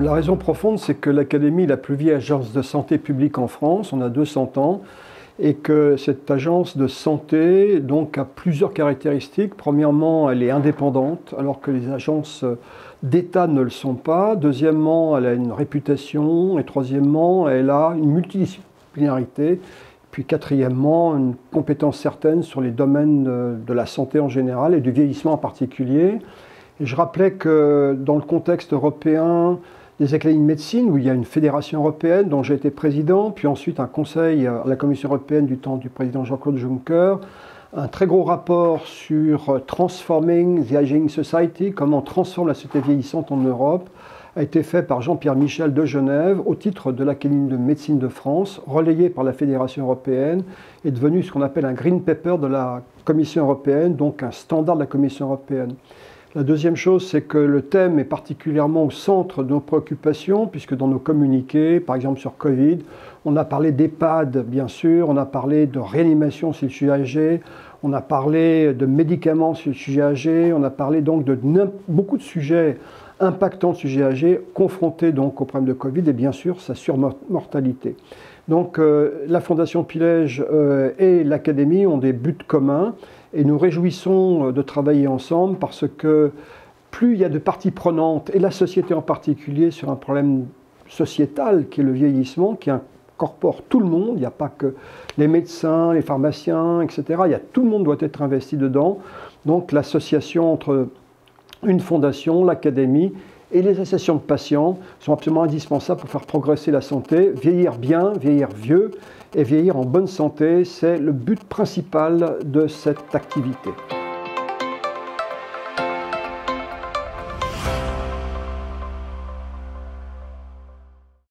La raison profonde, c'est que l'Académie est la plus vieille agence de santé publique en France, on a 200 ans, et que cette agence de santé donc, a plusieurs caractéristiques. Premièrement, elle est indépendante, alors que les agences d'État ne le sont pas. Deuxièmement, elle a une réputation. Et troisièmement, elle a une multidisciplinarité. Puis quatrièmement, une compétence certaine sur les domaines de la santé en général et du vieillissement en particulier. Et je rappelais que dans le contexte européen, des académies de médecine, où il y a une fédération européenne dont j'ai été président, puis ensuite un conseil à la Commission européenne du temps du président Jean-Claude Juncker, un très gros rapport sur Transforming the Aging Society, comment on transforme la société vieillissante en Europe, a été fait par Jean-Pierre Michel de Genève au titre de l'Académie de médecine de France, relayé par la Fédération européenne, est devenu ce qu'on appelle un Green Paper de la Commission européenne, donc un standard de la Commission européenne. La deuxième chose, c'est que le thème est particulièrement au centre de nos préoccupations, puisque dans nos communiqués, par exemple sur Covid, on a parlé d'EHPAD, bien sûr, on a parlé de réanimation sur le sujet âgé, on a parlé de médicaments sur le sujet âgé, on a parlé donc de beaucoup de sujets impactants de sujets âgés, confrontés donc au problème de Covid et bien sûr sa surmortalité. Donc la Fondation Pilège et l'Académie ont des buts communs. Et nous réjouissons de travailler ensemble parce que plus il y a de parties prenantes, et la société en particulier, sur un problème sociétal qui est le vieillissement, qui incorpore tout le monde, il n'y a pas que les médecins, les pharmaciens, etc. Tout le monde doit être investi dedans. Donc l'association entre une fondation, l'Académie et les associations de patients sont absolument indispensables pour faire progresser la santé, vieillir bien, vieillir vieux et vieillir en bonne santé, c'est le but principal de cette activité.